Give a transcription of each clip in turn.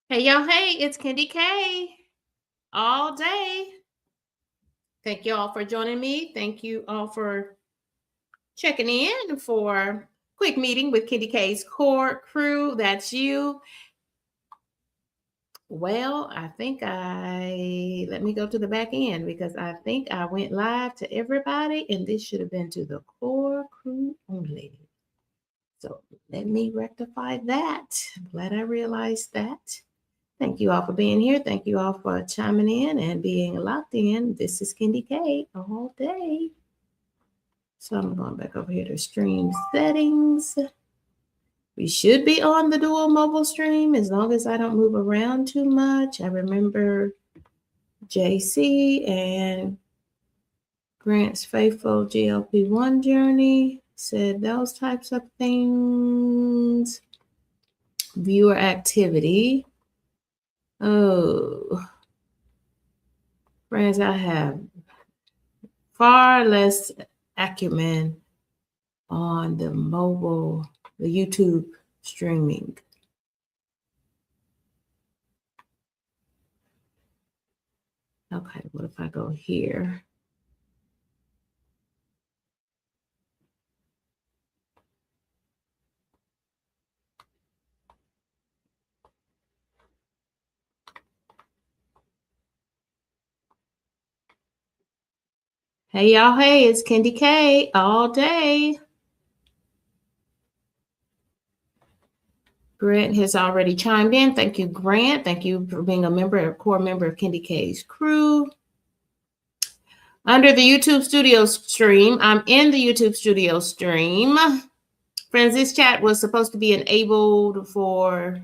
Hey, y'all. Hey, it's Candy K all day. Thank you all for joining me. Thank you all for checking in for quick meeting with Candy K's Core Krew. That's you. Well, let me go to the back end because I think I went live to everybody and this should have been to the Core Krew only. So let me rectify that. I'm glad I realized that. Thank you all for being here. Thank you all for chiming in and being locked in. This is Candy K all day. So I'm going back over here to stream settings. We should be on the dual mobile stream as long as I don't move around too much. I remember JC and Grant's faithful GLP-1 journey said those types of things. Viewer activity. Oh, friends, I have far less acumen on the YouTube streaming. Okay, what if I go here? Hey, y'all. Hey, it's Candy K all day. Grant has already chimed in. Thank you, Grant. Thank you for being a core member of Candy K's crew. Under the YouTube studio stream, I'm in the YouTube studio stream. Friends, this chat was supposed to be enabled for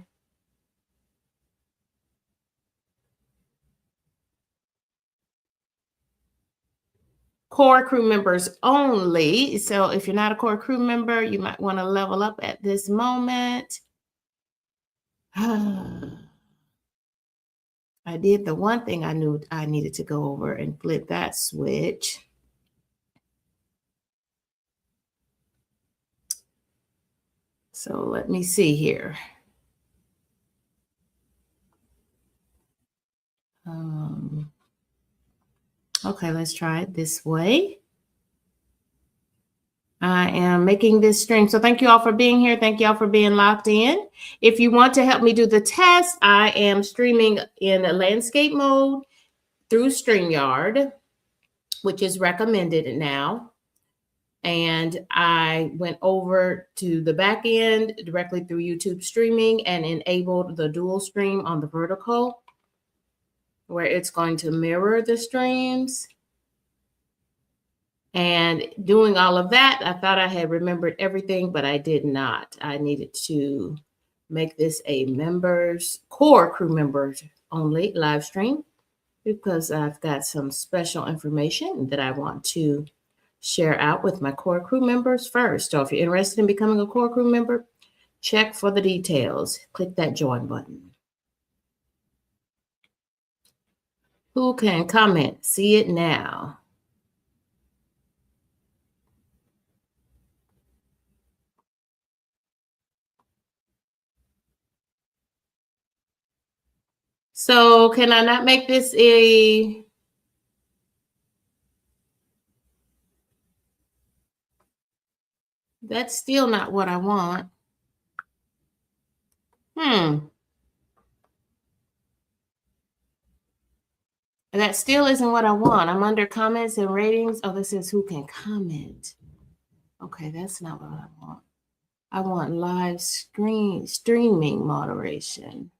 Core Krew members only. So if you're not a Core Krew member, you might want to level up at this moment. I did the one thing I knew I needed to go over and flip that switch. So let me see here. Okay, let's try it this way. I am making this stream. So thank you all for being here. Thank you all for being locked in. If you want to help me do the test, I am streaming in a landscape mode through StreamYard, which is recommended now. And I went over to the back end directly through YouTube streaming and enabled the dual stream on the vertical, where it's going to mirror the streams. And doing all of that, I thought I had remembered everything, but I did not. I needed to make this a Core Krew members only live stream because I've got some special information that I want to share out with my Core Krew members first. So if you're interested in becoming a Core Krew member, check for the details. Click that join button. Who can comment? See it now. So can I not make this That's still not what I want. That still isn't what I want. I'm under comments and ratings. Oh, this is who can comment. Okay, that's not what I want. I want live streaming moderation.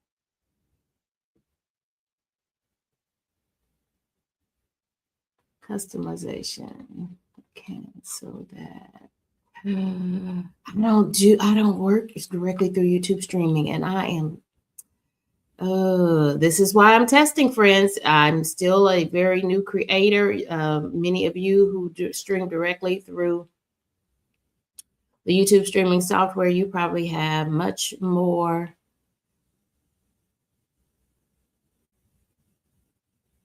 Customization. Cancel that. I don't work directly through YouTube streaming, and I am. This is why I'm testing, friends. I'm still a very new creator. Many of you who stream directly through the YouTube streaming software, you probably have much more.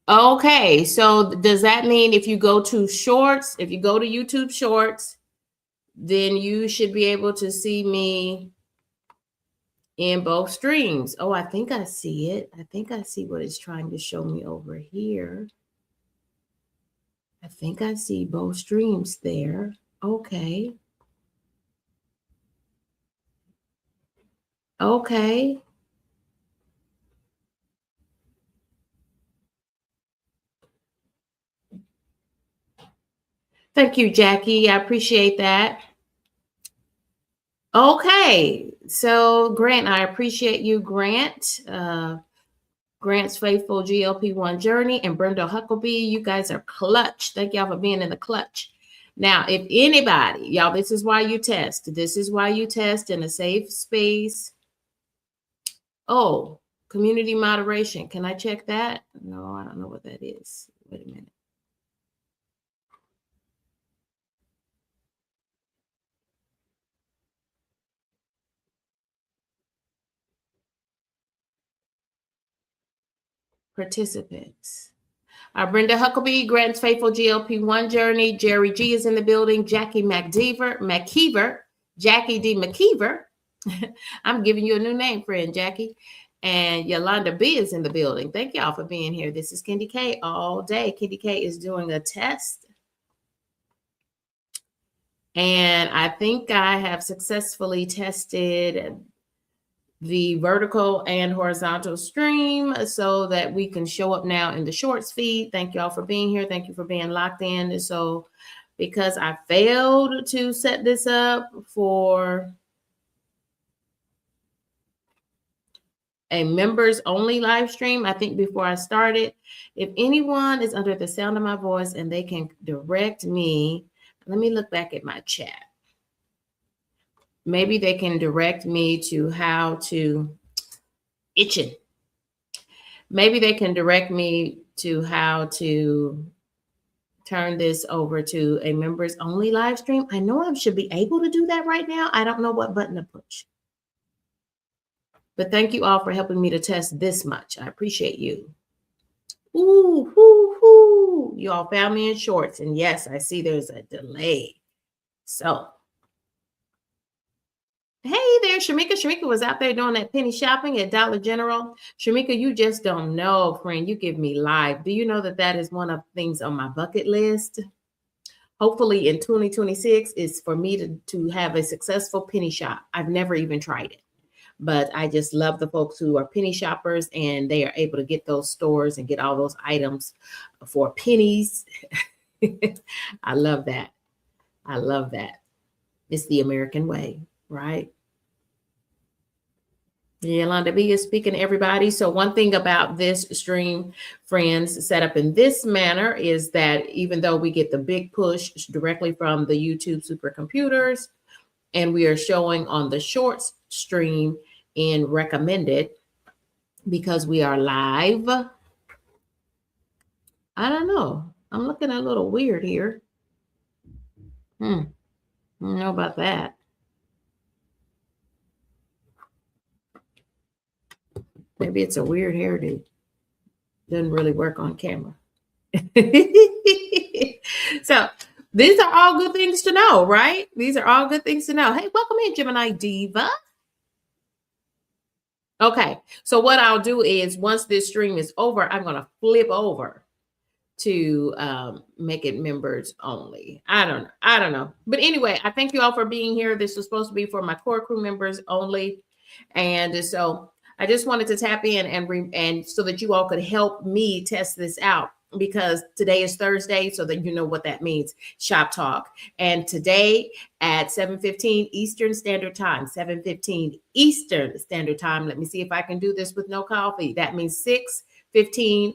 Okay, so does that mean if you go to Shorts, if you go to YouTube Shorts, then you should be able to see me in both streams. Oh, I think I see it. I think I see what it's trying to show me over here. I think I see both streams there. Okay. Okay. Thank you, Jackie. I appreciate that. Okay. So, Grant, I appreciate you, Grant. Grant's Faithful GLP-1 Journey and Brenda Huckabee. You guys are clutch. Thank y'all for being in the clutch. Now, if anybody, y'all, this is why you test. This is why you test in a safe space. Oh, community moderation. Can I check that? No, I don't know what that is. Wait a minute. Participants. Brenda Huckabee, Grant's Faithful GLP-1 Journey. Jerry G is in the building. Jackie McKeever, Jackie D. McKeever. I'm giving you a new name, friend, Jackie. And Yolanda B is in the building. Thank y'all for being here. This is Kendi K all day. Kendi K is doing a test. And I think I have successfully tested the vertical and horizontal stream so that we can show up now in the shorts feed. Thank y'all for being here. Thank you for being locked in. So because I failed to set this up for a members only live stream, I think before I started, if anyone is under the sound of my voice and they can direct me, let me look back at my chat. Maybe they can direct me to how to Maybe they can direct me to how to turn this over to a members only live stream. I know I should be able to do that right now. I don't know what button to push. But thank you all for helping me to test this much. I appreciate you. Ooh, hoo, hoo. You all found me in shorts. And yes, I see there's a delay. So, hey there, Shamika. Shamika was out there doing that penny shopping at Dollar General. Shamika, you just don't know, friend. You give me life. Do you know that that is one of the things on my bucket list? Hopefully in 2026 is for me to have a successful penny shop. I've never even tried it. But I just love the folks who are penny shoppers and they are able to get those stores and get all those items for pennies. I love that. I love that. It's the American way, right? Yolanda B is speaking to everybody. So one thing about this stream, friends, set up in this manner is that even though we get the big push directly from the YouTube supercomputers, and we are showing on the shorts stream in recommended because we are live. I don't know. I'm looking a little weird here. I don't know about that. Maybe it's a weird hairdo. Doesn't really work on camera. So these are all good things to know, right? These are all good things to know. Hey, welcome in, Gemini Diva. Okay, so what I'll do is once this stream is over, I'm going to flip over to make it members only. I don't know. But anyway, I thank you all for being here. This is supposed to be for my Core Krew members only. And so I just wanted to tap in and so that you all could help me test this out, because today is Thursday, so that you know what that means, shop talk. And today at 7:15 Eastern Standard Time, 7:15 Eastern Standard Time. Let me see if I can do this with no coffee. That means 6:15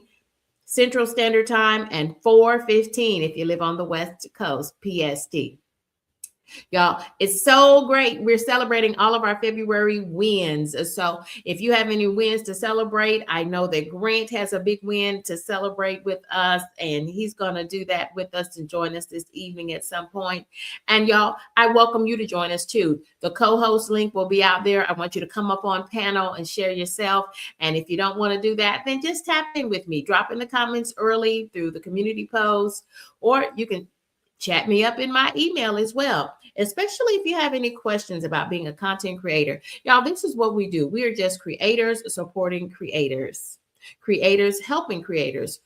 Central Standard Time and 4:15 if you live on the West Coast, PST. Y'all, it's so great. We're celebrating all of our February wins. So if you have any wins to celebrate, I know that Grant has a big win to celebrate with us, and he's going to do that with us and join us this evening at some point. And y'all, I welcome you to join us too. The co-host link will be out there. I want you to come up on panel and share yourself. And if you don't want to do that, then just tap in with me. Drop in the comments early through the community post, or you can chat me up in my email as well, especially if you have any questions about being a content creator. Y'all, this is what we do. We are just creators supporting creators, creators helping creators.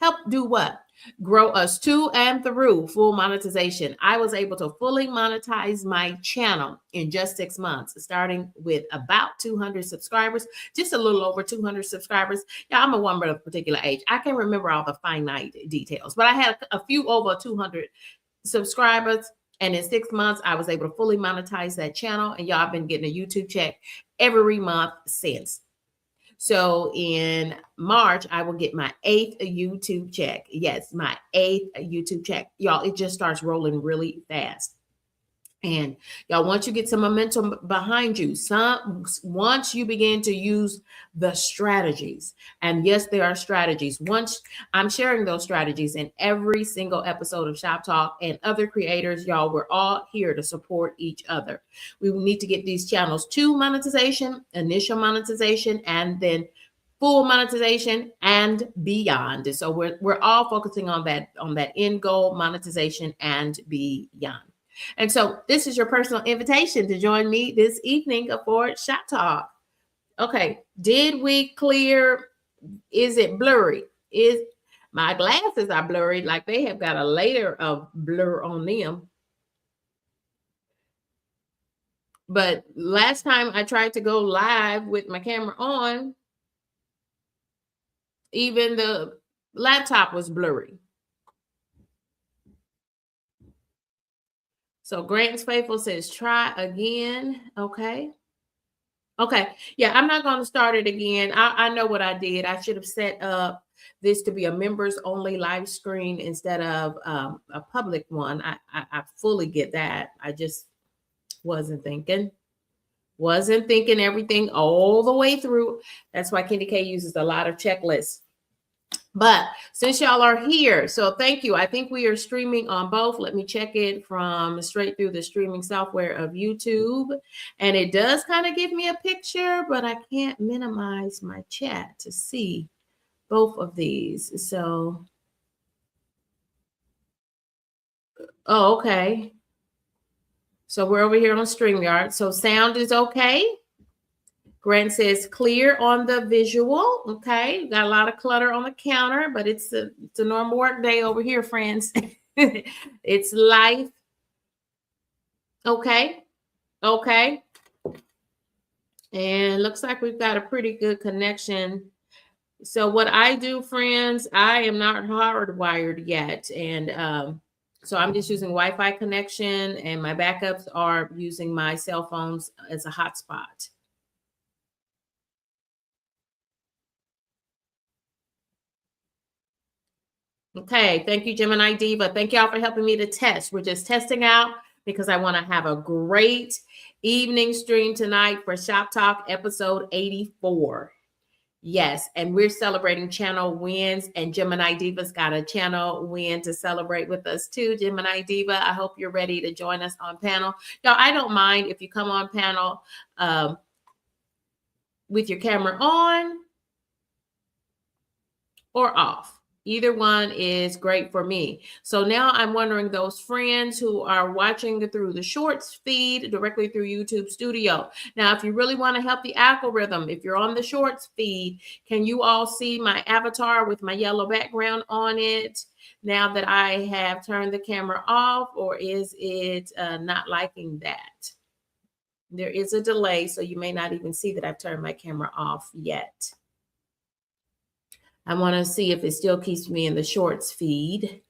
Help do what? Grow us to and through full monetization. I was able to fully monetize my channel in just 6 months, starting with about 200 subscribers, just a little over 200 subscribers. Yeah, I'm a woman of a particular age. I can't remember all the finite details, but I had a few over 200 subscribers. And in 6 months, I was able to fully monetize that channel. And y'all have been getting a YouTube check every month since. So in March, I will get my 8th YouTube check. Yes, my 8th YouTube check. Y'all, it just starts rolling really fast. And y'all, once you get some momentum behind you, once you begin to use the strategies, and yes, there are strategies. Once I'm sharing those strategies in every single episode of Shop Talk, and other creators, y'all, we're all here to support each other. We need to get these channels to monetization, initial monetization, and then full monetization and beyond. So we're all focusing on that end goal, monetization and beyond. And so this is your personal invitation to join me this evening for Shop Talk. Okay, did we clear? Is it blurry? Is my glasses are blurry, like they have got a layer of blur on them. But last time I tried to go live with my camera on, even the laptop was blurry. So Grant's Faithful says, try again. Okay. Okay. Yeah, I'm not going to start it again. I know what I did. I should have set up this to be a members only live screen instead of a public one. I fully get that. I just wasn't thinking everything all the way through. That's why Candy K uses a lot of checklists. But since y'all are here, so thank you. I think we are streaming on both. Let me check it from straight through the streaming software of YouTube. And it does kind of give me a picture, but I can't minimize my chat to see both of these. So, oh, okay. So we're over here on StreamYard. So sound is okay. Grant says clear on the visual. Okay, got a lot of clutter on the counter, but it's a normal work day over here, friends. It's life. Okay. Okay. And looks like we've got a pretty good connection. So what I do, friends, I am not hardwired yet. And so I'm just using Wi-Fi connection, and my backups are using my cell phones as a hotspot. Okay, thank you, Gemini Diva. Thank y'all for helping me to test. We're just testing out because I want to have a great evening stream tonight for Shop Talk episode 84. Yes, and we're celebrating channel wins, and Gemini Diva's got a channel win to celebrate with us too. Gemini Diva, I hope you're ready to join us on panel. Y'all, I don't mind if you come on panel with your camera on or off. Either one is great for me. So now I'm wondering, those friends who are watching through the shorts feed directly through YouTube Studio. Now, if you really want to help the algorithm, if you're on the shorts feed, can you all see my avatar with my yellow background on it now that I have turned the camera off, or is it not liking that? There is a delay, so you may not even see that I've turned my camera off yet. I want to see if it still keeps me in the shorts feed.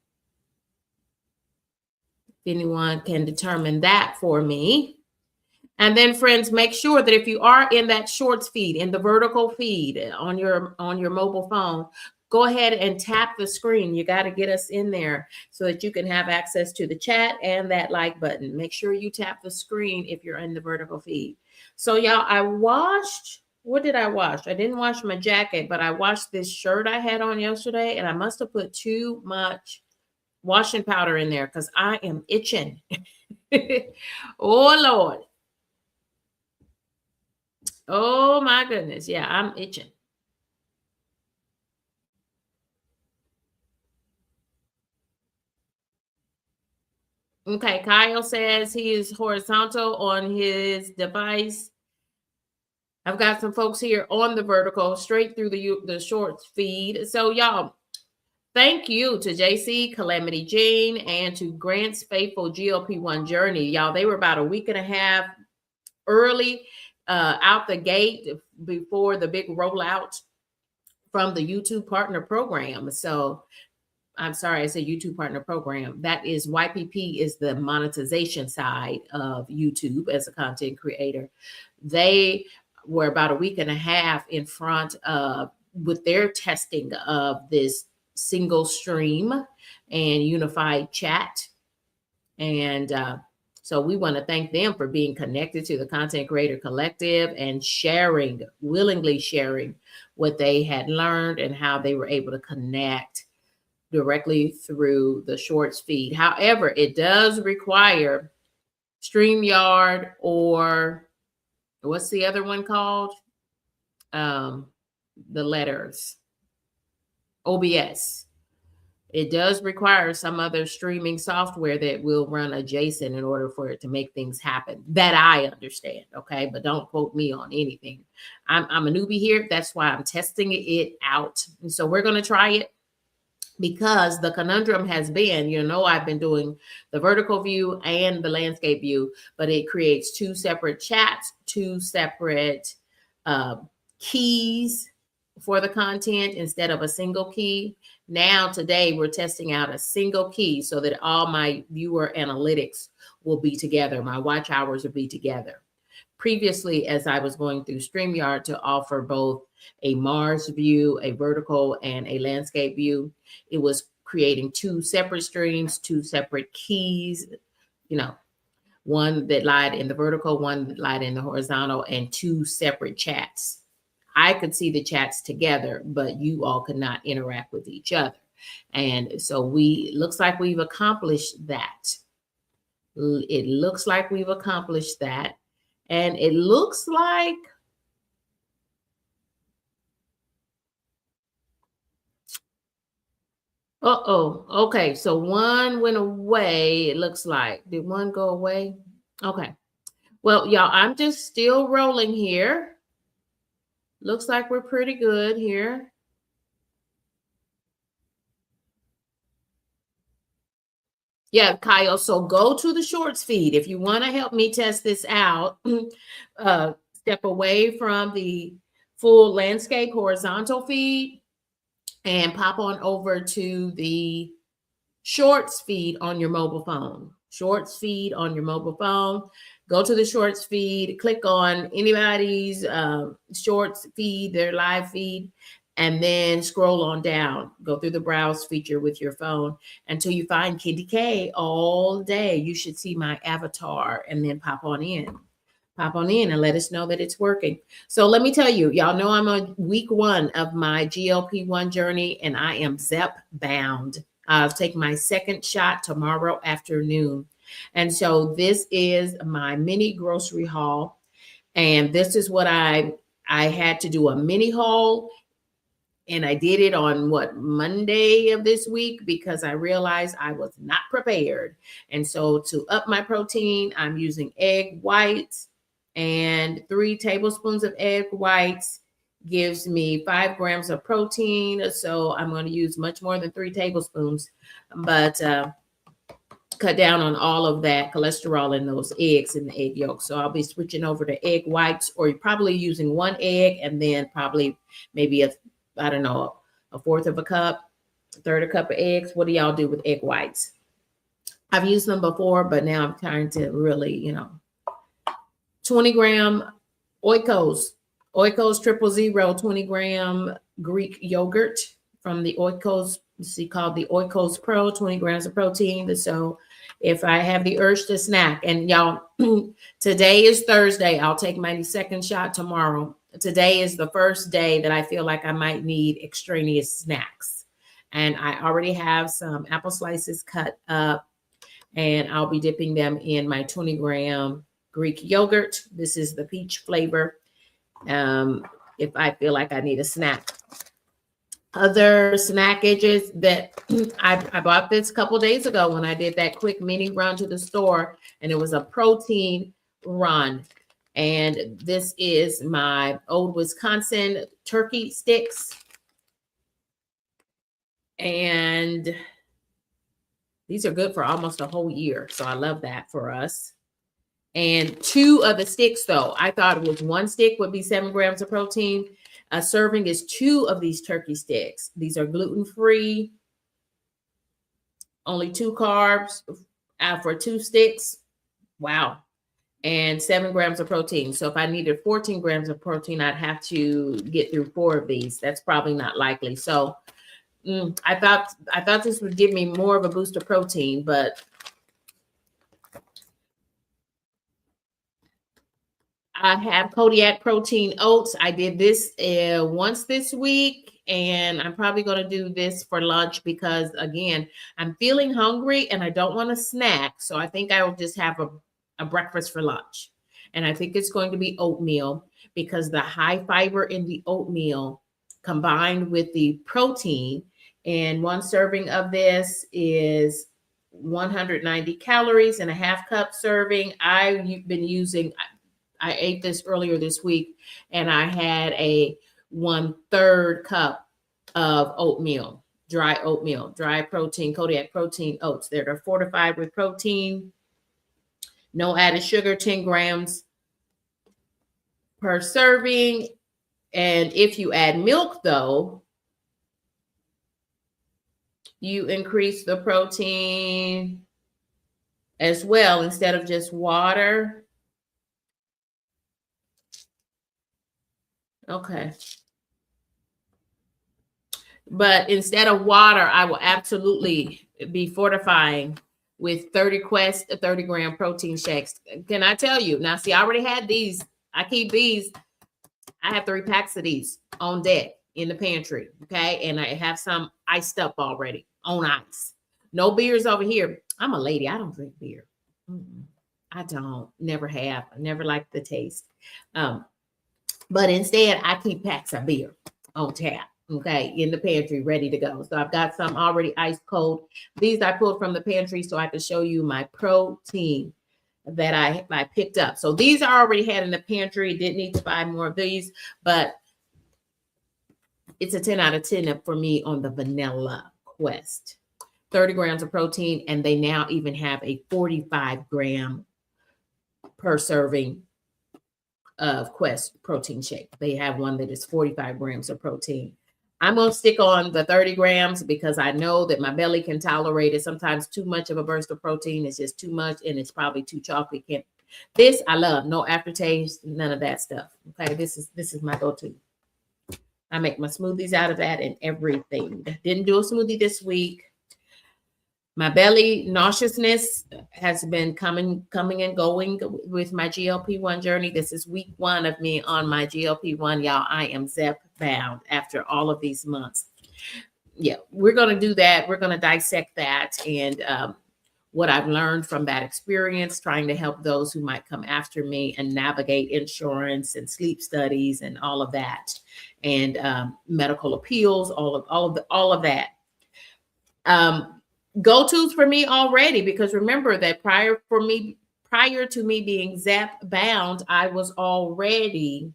If anyone can determine that for me. And then, friends, make sure that if you are in that shorts feed, in the vertical feed on your mobile phone, go ahead and tap the screen. You got to get us in there so that you can have access to the chat and that like button. Make sure you tap the screen if you're in the vertical feed. So, y'all, I washed. What did I wash? I didn't wash my jacket, but I washed this shirt I had on yesterday, and I must have put too much washing powder in there because I am itching. Oh, Lord. Oh, my goodness. Yeah, I'm itching. Okay, Kyle says he is horizontal on his device. I've got some folks here on the vertical, straight through the shorts feed. So y'all, thank you to JC, Calamity Jane, and to Grant's Faithful GLP-1 Journey. Y'all, they were about a week and a half early out the gate before the big rollout from the YouTube Partner Program. So I'm sorry, I said YouTube Partner Program. That is YPP is the monetization side of YouTube as a content creator. They were about a week and a half in front of with their testing of this single stream and unified chat. And so we want to thank them for being connected to the Content Creator Collective and willingly sharing what they had learned and how they were able to connect directly through the shorts feed. However, it does require StreamYard, or what's the other one called? The letters. OBS. It does require some other streaming software that will run adjacent in order for it to make things happen. That I understand, okay? But don't quote me on anything. I'm a newbie here. That's why I'm testing it out. And so we're going to try it, because the conundrum has been, I've been doing the vertical view and the landscape view, but it creates two separate chats, two separate keys for the content instead of a single key. Now, today, we're testing out a single key so that all my viewer analytics will be together. My watch hours will be together. Previously, as I was going through StreamYard to offer both a Mars view, a vertical, and a landscape view, it was creating two separate streams, two separate keys, one that lied in the vertical, one that lied in the horizontal, and two separate chats. I could see the chats together, but you all could not interact with each other. And so looks like we've accomplished that. It looks like we've accomplished that. And it looks like okay. So one went away, it looks like. Did one go away? Okay. Well, y'all, I'm just still rolling here. Looks like we're pretty good here. Yeah, Kyle. So go to the shorts feed. If you want to help me test this out, step away from the full landscape horizontal feed and pop on over to the shorts feed on your mobile phone. Shorts feed on your mobile phone. Go to the shorts feed, click on anybody's shorts feed, their live feed, and then scroll on down. Go through the browse feature with your phone until you find Kitty K all day. You should see my avatar and then pop on in. Pop on in and let us know that it's working. So let me tell you, y'all know I'm on week 1 of my GLP-1 journey, and I am ZEP bound. I'll take my second shot tomorrow afternoon. And so this is my mini grocery haul. And this is what I had to do a mini haul. And I did it on Monday of this week, because I realized I was not prepared. And so to up my protein, I'm using egg whites, and 3 tablespoons of egg whites gives me 5 grams of protein. So I'm going to use much more than 3 tablespoons, but cut down on all of that cholesterol in those eggs and the egg yolks. So I'll be switching over to egg whites, or you're probably using 1 egg and then probably maybe a fourth of a cup, a third of a cup of eggs. What do y'all do with egg whites? I've used them before, but now I'm trying to really, 20 gram Oikos 000, 20 gram Greek yogurt from the Oikos, called the Oikos Pro, 20 grams of protein. So if I have the urge to snack, and y'all, today is Thursday, I'll take my second shot tomorrow. Today is the first day that I feel like I might need extraneous snacks. And I already have some apple slices cut up, and I'll be dipping them in my 20 gram Greek yogurt. This is the peach flavor. If I feel like I need a snack. Other snackages that I bought this a couple days ago when I did that quick mini run to the store, and it was a protein run. And this is my old Wisconsin turkey sticks. And these are good for almost a whole year. So I love that for us. And 2 of the sticks, though, I thought it was 1 stick would be 7 grams of protein. A serving is 2 of these turkey sticks. These are gluten-free, only 2 carbs for 2 sticks. Wow. And 7 grams of protein. So if I needed 14 grams of protein, I'd have to get through 4 of these. That's probably not likely. So I thought this would give me more of a boost of protein, but I have Kodiak protein oats. I did this once this week, and I'm probably going to do this for lunch because, again, I'm feeling hungry and I don't want a snack. So I think I will just have a breakfast for lunch. And I think it's going to be oatmeal because the high fiber in the oatmeal combined with the protein, and 1 serving of this is 190 calories and a half cup serving. I've been using, I ate this earlier this week, and I had a 1/3 cup of oatmeal, dry protein, Kodiak protein oats. They're fortified with protein, no added sugar, 10 grams per serving. And if you add milk, though, you increase the protein as well instead of just water. Okay. But instead of water, I will absolutely be fortifying with 30 Quest 30-gram protein shakes. Can I tell you? Now, see, I already had these. I keep these. I have 3 packs of these on deck in the pantry. Okay. And I have some iced up already on ice. No beers over here. I'm a lady. I don't drink beer. I don't. Never have. I never liked the taste. But instead, I keep packs of beer on tap, okay, in the pantry, ready to go. So I've got some already ice cold. These I pulled from the pantry so I could show you my protein that I picked up. So these I already had in the pantry. Didn't need to buy more of these, but it's a 10 out of 10 for me on the Vanilla Quest. 30 grams of protein, and they now even have a 45-gram per serving of Quest protein shake. They have one that is 45 grams of protein. I'm going to stick on the 30 grams because I know that my belly can tolerate it. Sometimes too much of a burst of protein is just too much, and it's probably too chalky. This I love. No aftertaste, none of that stuff. Okay, this is my go-to. I make my smoothies out of that and everything. Didn't do a smoothie this week. My belly nauseousness has been coming and going with my GLP-1 journey. This is week 1 of me on my GLP-1. Y'all, I am ZEP bound after all of these months. Yeah, we're going to do that. We're going to dissect that and what I've learned from that experience, trying to help those who might come after me and navigate insurance and sleep studies and all of that, and medical appeals, all of that. Go-tos for me already, because remember that prior to me being ZEP bound, I was already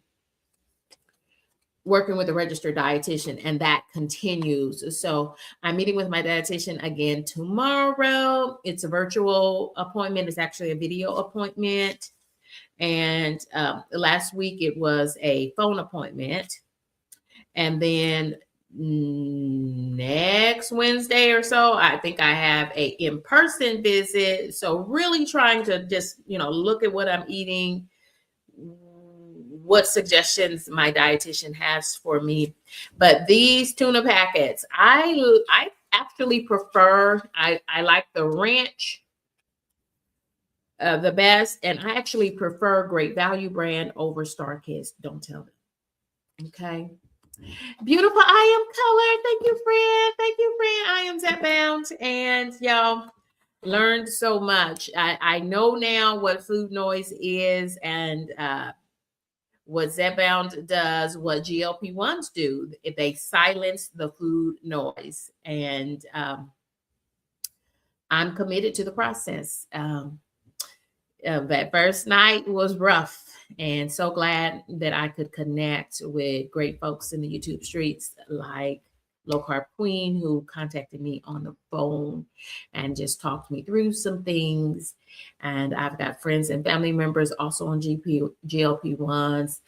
working with a registered dietitian, and that continues. So I'm meeting with my dietitian again tomorrow. It's a virtual appointment. It's actually a video appointment. And last week it was a phone appointment. And then next Wednesday or so, I think I have a in-person visit. So really trying to just, look at what I'm eating, what suggestions my dietitian has for me. But these tuna packets, I actually prefer, I like the ranch the best, and I actually prefer Great Value brand over Star Kids. Don't tell them. Okay. Beautiful. I am colored. Thank you, friend. Thank you, friend. I am ZEP bound, and y'all learned so much. I know now what food noise is, and What Zepbound does, what GLP-1s do, they silence the food noise. And I'm committed to the process. That first night was rough, and so glad that I could connect with great folks in the YouTube streets like Low Carb Queen, who contacted me on the phone and just talked me through some things. And I've got friends and family members also on GLP-1s.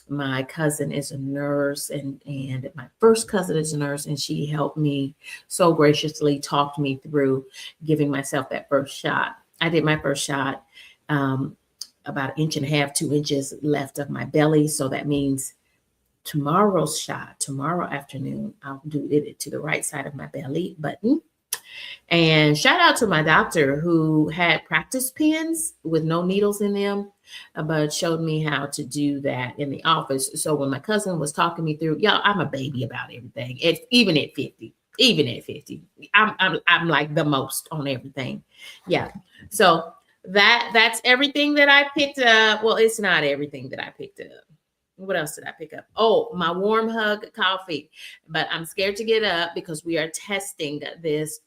My cousin is a nurse, and my first cousin is a nurse, and she helped me so graciously, talked me through giving myself that first shot. I did my first shot about 1.5 to 2 inches left of my belly. So that means tomorrow's shot, tomorrow afternoon, I'll do it to the right side of my belly button. And shout out to my doctor who had practice pens with no needles in them, but showed me how to do that in the office. So when my cousin was talking me through, y'all, I'm a baby about everything. Even at 50, I'm like the most on everything. Yeah. So that's everything that I picked up. Well, it's not everything that I picked up. What else did I pick up? Oh, my warm hug coffee. But I'm scared to get up because we are testing this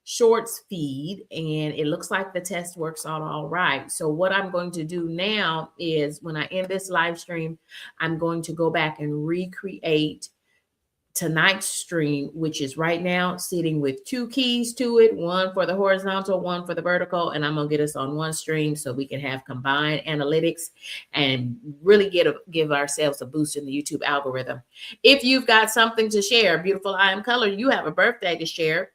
shorts feed, and it looks like the test works out all right. So what I'm going to do now is when I end this live stream, I'm going to go back and recreate tonight's stream, which is right now sitting with 2 keys to it, one for the horizontal, one for the vertical, and I'm gonna get us on one stream so we can have combined analytics and really give ourselves a boost in the YouTube algorithm. If you've got something to share, beautiful I Am Color, you have a birthday to share.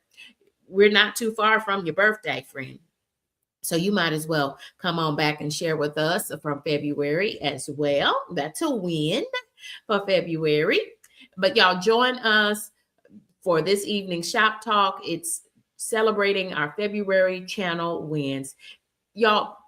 We're not too far from your birthday, friend. So you might as well come on back and share with us from February as well. That's a win for February. But y'all join us for this evening's Shop Talk. It's celebrating our February channel wins. Y'all,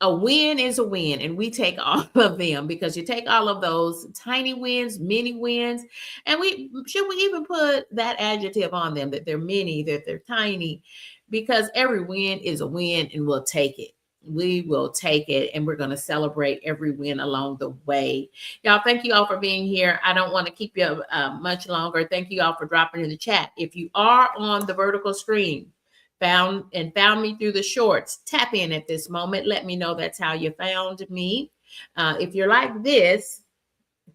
a win is a win, and we take all of them because you take all of those tiny wins, mini wins, and we even put that adjective on them, that they're mini, that they're tiny, because every win is a win, and we'll take it. We will take it, and we're going to celebrate every win along the way. Y'all, thank you all for being here. I don't want to keep you much longer. Thank you all for dropping in the chat. If you are on the vertical screen, found me through the shorts, tap in at this moment. Let me know that's how you found me. If you're like this,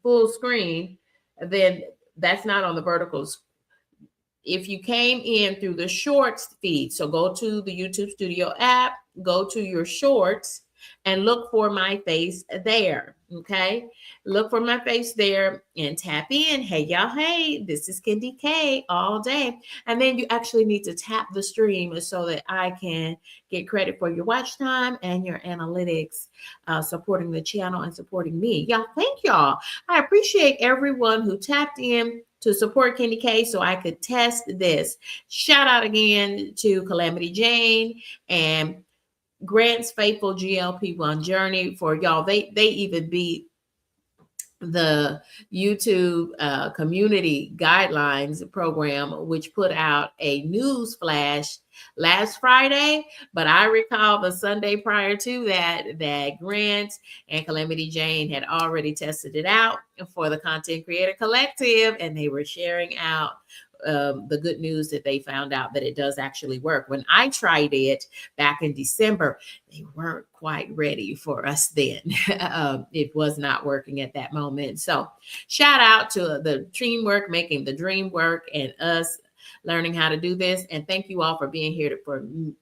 full screen, then that's not on the verticals. If you came in through the shorts feed, so go to the YouTube Studio app, go to your shorts, and look for my face there. Okay, look for my face there and tap in. Hey y'all, hey, this is Kendi K all day. And then you actually need to tap the stream so that I can get credit for your watch time and your analytics, supporting the channel and supporting me. Y'all, thank y'all. I appreciate everyone who tapped in to support Kendi K so I could test this. Shout out again to Calamity Jane and Grant's Faithful GLP-1 Journey for y'all. They even beat the YouTube community guidelines program, which put out a news flash last Friday. But I recall the Sunday prior to that Grant and Calamity Jane had already tested it out for the Content Creator Collective, and they were sharing out the good news that they found out that it does actually work. When I tried it back in December, they weren't quite ready for us then. It was not working at that moment. So shout out to the teamwork making the dream work and us learning how to do this. And thank you all for being here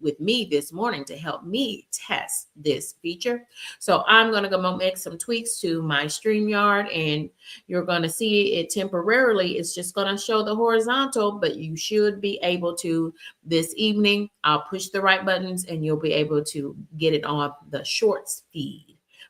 with me this morning to help me test this feature. So I'm going to go make some tweaks to my StreamYard, and you're going to see it temporarily. It's just going to show the horizontal, but you should be able to this evening. I'll push the right buttons and you'll be able to get it on the shorts feed.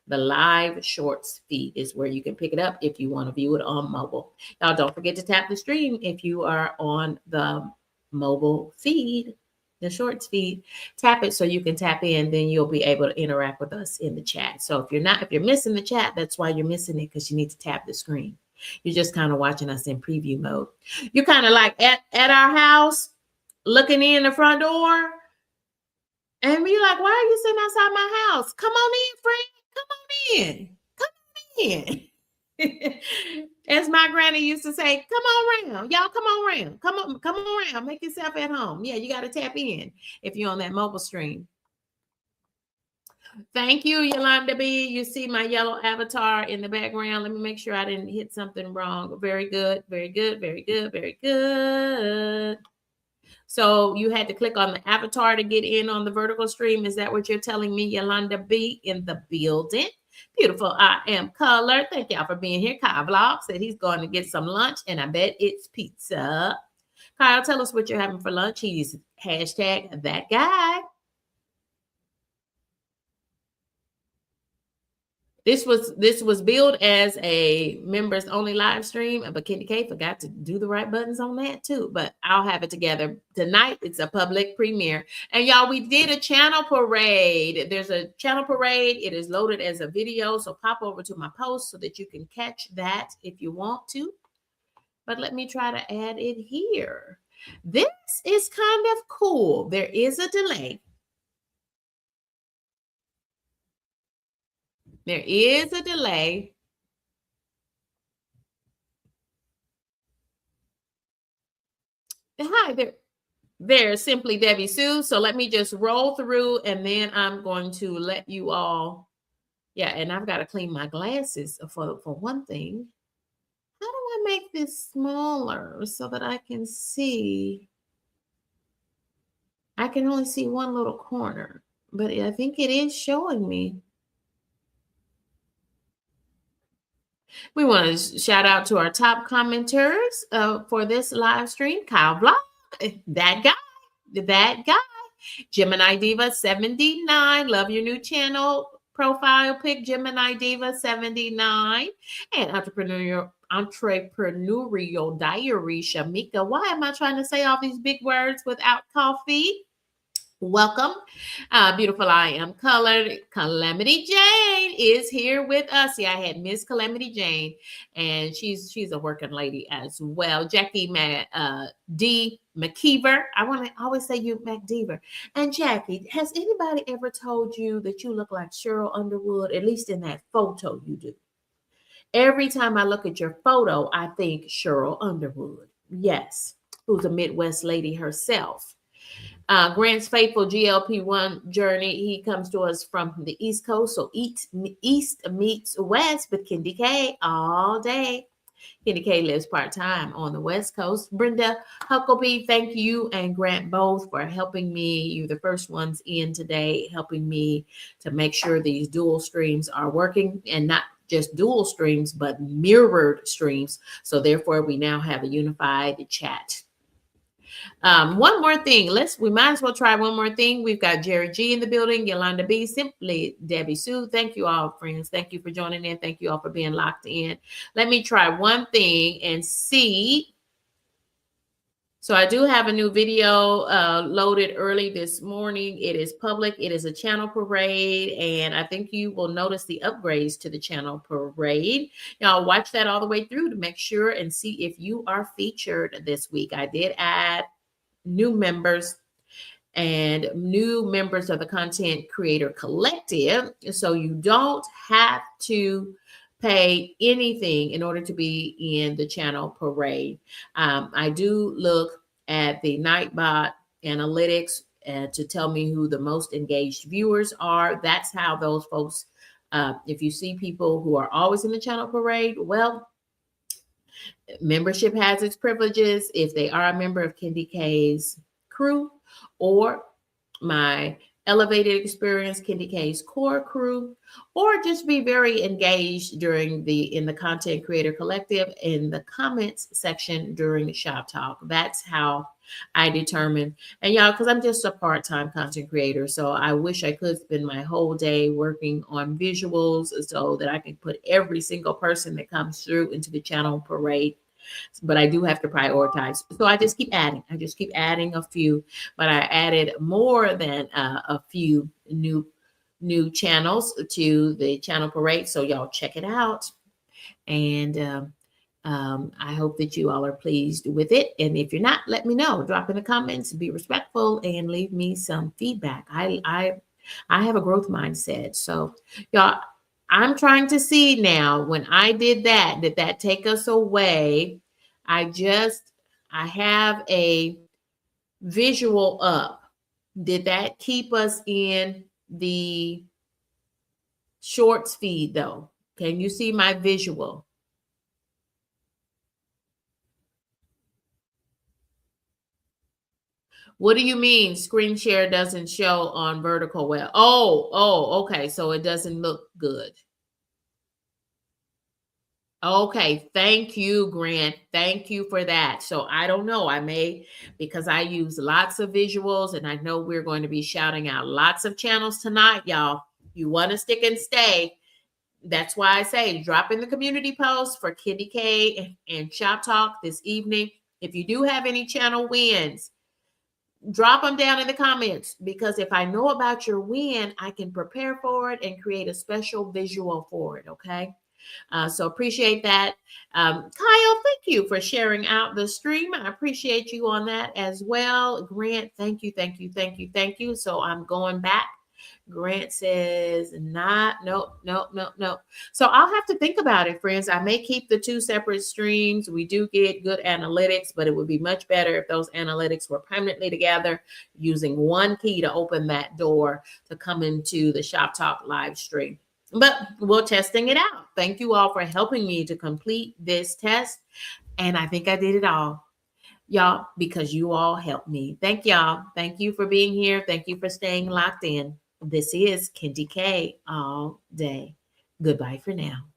The live shorts feed is where you can pick it up if you want to view it on mobile. Now, don't forget to tap the stream if you are on the mobile feed, the shorts feed. Tap it so you can tap in, then you'll be able to interact with us in the chat. So if you're missing the chat, that's why you're missing it, because you need to tap the screen. You're just kind of watching us in preview mode. You're kind of like at our house, looking in the front door, and you're like, why are you sitting outside my house? Come on in, friend. Come on in. Come in. As my granny used to say, come on around. Y'all come on around. Come on around. Make yourself at home. Yeah, you got to tap in if you're on that mobile stream. Thank you, Yolanda B. You see my yellow avatar in the background. Let me make sure I didn't hit something wrong. Very good. Very good. Very good. Very good. So you had to click on the avatar to get in on the vertical stream. Is that what you're telling me, Yolanda B, in the building? Beautiful. I am Color. Thank y'all for being here. Kyle Vlog said he's going to get some lunch, and I bet it's pizza. Kyle, tell us what you're having for lunch. He's hashtag that guy. This was billed as a members only live stream, but Kenny K forgot to do the right buttons on that too. But I'll have it together tonight. It's a public premiere, and y'all, we did a channel parade. There's a channel parade. It is loaded as a video, so pop over to my post so that you can catch that if you want to. But let me try to add it here. This is kind of cool. There is a delay. There is a delay. Hi there. There's Simply Debbie Sue. So let me just roll through, and then I'm going to let you all. Yeah, and I've got to clean my glasses for one thing. How do I make this smaller so that I can see? I can only see one little corner, but I think it is showing me. We want to shout out to our top commenters for this live stream. Kyle Vlog, that guy. Gemini Diva 79. Love your new channel profile pic, Gemini Diva 79. And Entrepreneurial Diary, Shamika. Why am I trying to say all these big words without coffee? Welcome. Beautiful. I am Colored. Calamity Jane is here with us. Yeah, I had Miss Calamity Jane, and she's a working lady as well. Jackie D. McKeever. I want to always say you McDeaver. And Jackie, has anybody ever told you that you look like Cheryl Underwood? At least in that photo you do. Every time I look at your photo, I think Cheryl Underwood. Yes, who's a Midwest lady herself. Grant's faithful GLP-1 journey. He comes to us from the East Coast. So East meets West with Kendi K all day. Kendi K lives part-time on the West Coast. Brenda Huckabee, thank you and Grant both for helping me. You're the first ones in today, helping me to make sure these dual streams are working, and not just dual streams, but mirrored streams. So therefore, we now have a unified chat. One more thing. We might as well try one more thing. We've got Jerry G in the building, Yolanda B, Simply Debbie Sue. Thank you all, friends. Thank you for joining in. Thank you all for being locked in. Let me try one thing and see. So I do have a new video loaded early this morning. It is public. It is a channel parade, and I think you will notice the upgrades to the channel parade. Y'all watch that all the way through to make sure and see if you are featured this week. I did add new members and new members of the Content Creator Collective, so you don't have to pay anything in order to be in the channel parade. I do look at the Nightbot analytics to tell me who the most engaged viewers are. That's how those folks, if you see people who are always in the channel parade, well, membership has its privileges. If they are a member of Kendi K's crew or my elevated experience, Kendi K's Core Krew, or just be very engaged in the Content Creator Collective in the comments section during the Shop Talk. That's how I determine. And y'all, because I'm just a part-time content creator, so I wish I could spend my whole day working on visuals so that I can put every single person that comes through into the channel parade. But I do have to prioritize. So I just keep adding. I just keep adding a few. But I added more than a few new channels to the channel parade. So y'all check it out. And I hope that you all are pleased with it. And if you're not, let me know. Drop in the comments, be respectful, and leave me some feedback. I have a growth mindset. So y'all, I'm trying to see now, when I did that, did that take us away? I have a visual up. Did that keep us in the shorts feed though? Can you see my visual? What do you mean screen share doesn't show on vertical web? Okay. So it doesn't look good. Okay, thank you, Grant. Thank you for that. So I don't know. I may, because I use lots of visuals and I know we're going to be shouting out lots of channels tonight, y'all. You want to stick and stay. That's why I say drop in the community post for Kitty K and Shop Talk this evening. If you do have any channel wins, drop them down in the comments, because if I know about your win, I can prepare for it and create a special visual for it. Okay. So appreciate that. Kyle, thank you for sharing out the stream. I appreciate you on that as well. Grant, thank you, thank you, thank you, thank you. So I'm going back. Grant says, nope. So I'll have to think about it, friends. I may keep the two separate streams. We do get good analytics, but it would be much better if those analytics were permanently together, using one key to open that door to come into the Shop Talk live stream. But we're testing it out. Thank you all for helping me to complete this test. And I think I did it all, y'all, because you all helped me. Thank y'all. Thank you for being here. Thank you for staying locked in. This is Kenty K all day. Goodbye for now.